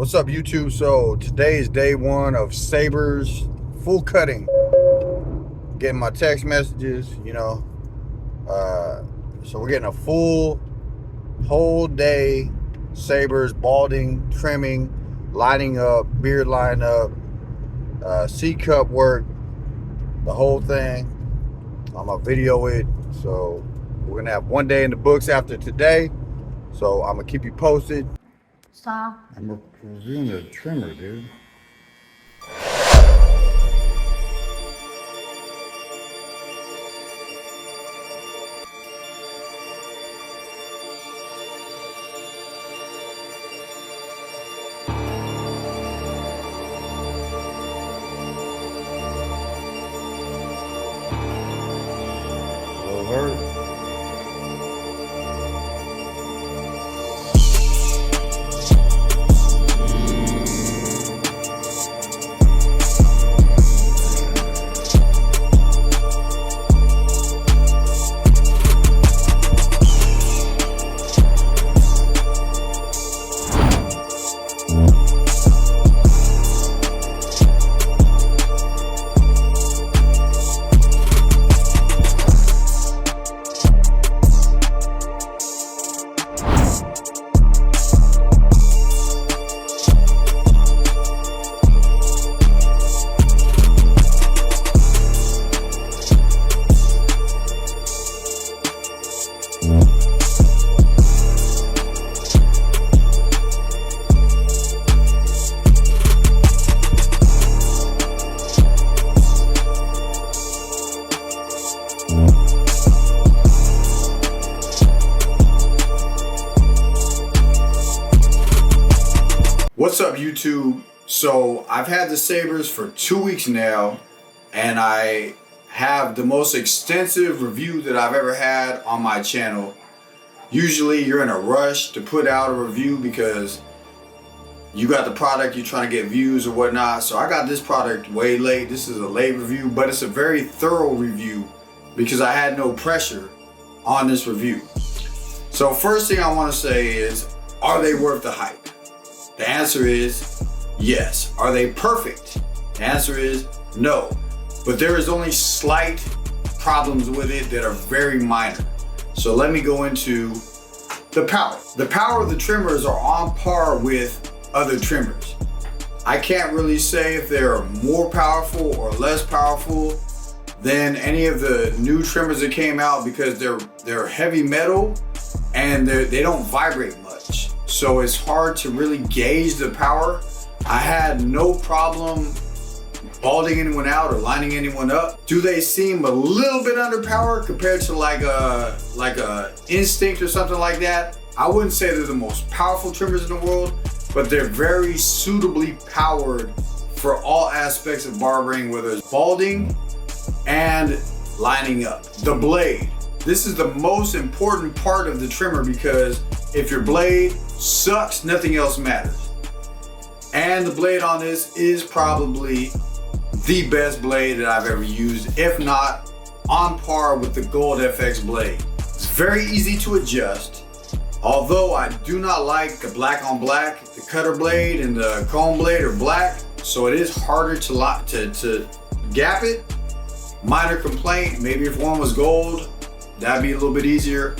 What's up, YouTube? So today is day one of sabers full cutting. Getting my text messages, so we're getting a whole day sabers, balding, trimming, lining up, beard line up, C cup work, the whole thing. I'm gonna video it. So we're gonna have one day in the books after today. So I'm gonna keep you posted. Stop. I'm reviewing the trimmer, dude. A little hurt. What's up, YouTube? So I've had the sabers for 2 weeks now, and I have the most extensive review that I've ever had on my channel. Usually you're in a rush to put out a review because you got the product, you're trying to get views or whatnot. So I got this product way late. This is a late review, but it's a very thorough review because I had no pressure on this review. So first thing I want to say is, are they worth the hype? The answer is yes. Are they perfect? The answer is no. But there is only slight problems with it that are very minor. So let me go into the power. The power of the trimmers are on par with other trimmers. I can't really say if they're more powerful or less powerful than any of the new trimmers that came out because they're heavy metal and they don't vibrate much. So it's hard to really gauge the power. I had no problem balding anyone out or lining anyone up. Do they seem a little bit underpowered compared to like a Instinct or something like that? I wouldn't say they're the most powerful trimmers in the world, but they're very suitably powered for all aspects of barbering, whether it's balding and lining up. The blade. This is the most important part of the trimmer because if your blade sucks, nothing else matters. And the blade on this is probably the best blade that I've ever used, if not on par with the Gold FX blade. It's very easy to adjust. Although I do not like the black on black, the cutter blade and the comb blade are black, so it is harder to gap it. Minor complaint, maybe if one was gold, that'd be a little bit easier.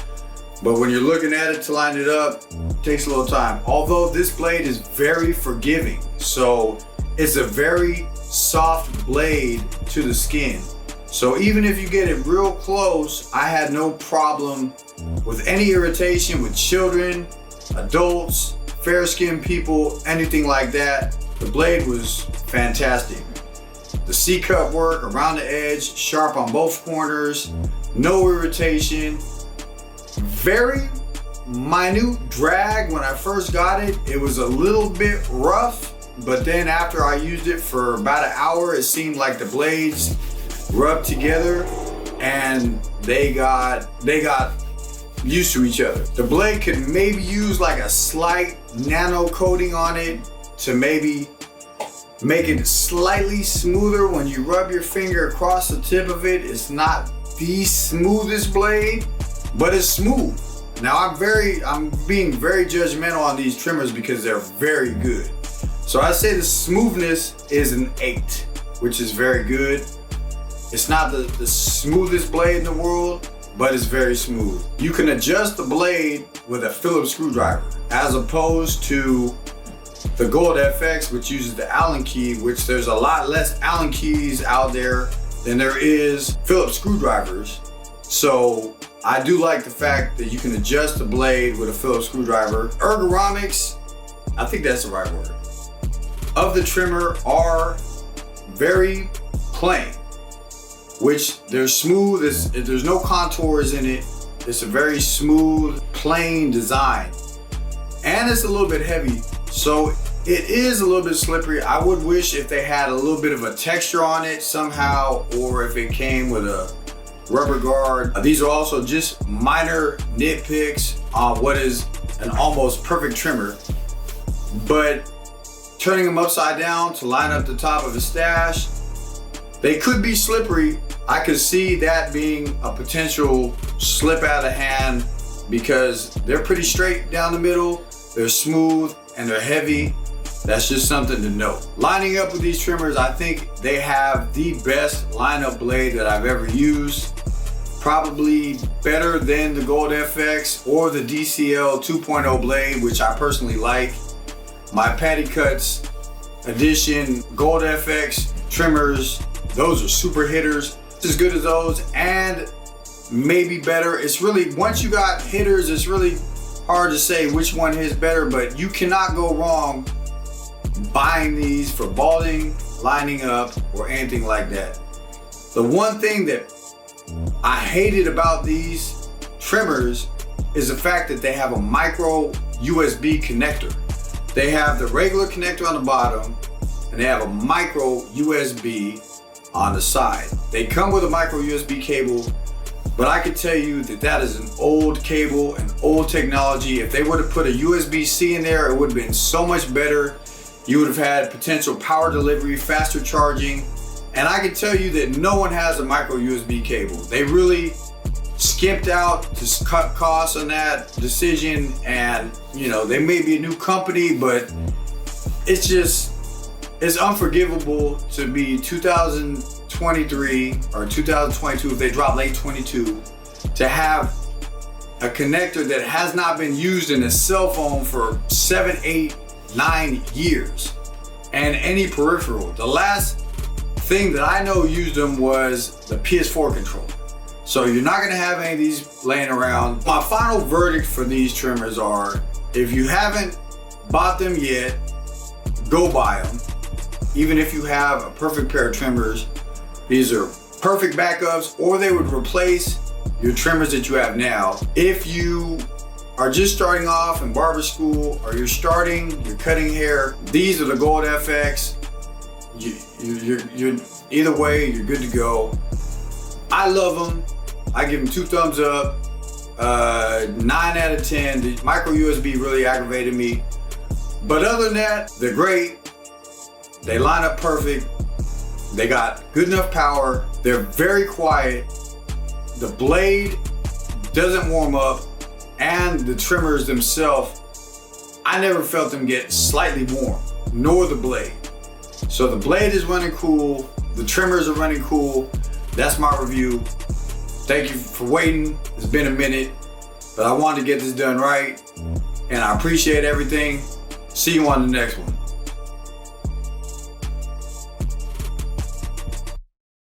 But when you're looking at it to line it up, it takes a little time. Although this blade is very forgiving, so it's a very soft blade to the skin. So even if you get it real close, I had no problem with any irritation with children, adults, fair-skinned people, anything like that. The blade was fantastic. The C-cup work around the edge, sharp on both corners, no irritation. Very minute drag when I first got it. It was a little bit rough, but then after I used it for about an hour, it seemed like the blades rubbed together and they got used to each other. The blade could maybe use like a slight nano coating on it to maybe make it slightly smoother. When you rub your finger across the tip of it, it's not the smoothest blade, but it's smooth. Now I'm being very judgmental on these trimmers because they're very good. So I say the smoothness is an 8, which is very good. It's not the smoothest blade in the world, but it's very smooth. You can adjust the blade with a Phillips screwdriver, as opposed to the Gold FX, which uses the Allen key, which there's a lot less Allen keys out there than there is Phillips screwdrivers. So I do like the fact that you can adjust the blade with a Phillips screwdriver. Ergonomics, I think that's the right word, of the trimmer are very plain, which they're smooth. There's no contours in it. It's a very smooth, plain design. And it's a little bit heavy, so it is a little bit slippery. I would wish if they had a little bit of a texture on it somehow, or if it came with a rubber guard. These are also just minor nitpicks on what is an almost perfect trimmer. But turning them upside down to line up the top of the stash, they could be slippery. I could see that being a potential slip out of hand because they're pretty straight down the middle, they're smooth, and they're heavy. That's just something to note. Lining up with these trimmers, I think they have the best lineup blade that I've ever used. Probably better than the Gold FX or the DCL 2.0 blade, which I personally like. My Patty Cuts Edition Gold FX trimmers, those are super hitters. It's as good as those and maybe better. It's really, once you got hitters, it's really hard to say which one is better, but you cannot go wrong buying these for balding, lining up, or anything like that. The one thing that I hated about these trimmers is the fact that they have a micro USB connector. They have the regular connector on the bottom and they have a micro USB on the side. They come with a micro USB cable, but I can tell you that that is an old cable, an old technology. If they would have put a USB-C in there, it would have been so much better. You would have had potential power delivery, faster charging, and I can tell you that no one has a micro USB cable. They really skimped out to cut costs on that decision, and you know, they may be a new company, but it's unforgivable to be 2023 or 2022, if they drop late 22, to have a connector that has not been used in a cell phone for 7, 8, 9 years, and any peripheral. The last thing that I know used them was the PS4 controller. So you're not gonna have any of these laying around. My final verdict for these trimmers are, if you haven't bought them yet, go buy them. Even if you have a perfect pair of trimmers, these are perfect backups, or they would replace your trimmers that you have now. If you are just starting off in barber school, or you're cutting hair, these are the Gold FX. You're either way, you're good to go. I love them. I give them 2 thumbs up. 9 out of 10. The micro USB really aggravated me, but other than that, they're great. They line up perfect. They got good enough power. They're very quiet. The blade doesn't warm up, and the trimmers themselves, I never felt them get slightly warm, nor the blade. So the blade is running cool. The trimmers are running cool. That's my review. Thank you for waiting. It's been a minute, but I wanted to get this done right, and I appreciate everything. See you on the next one.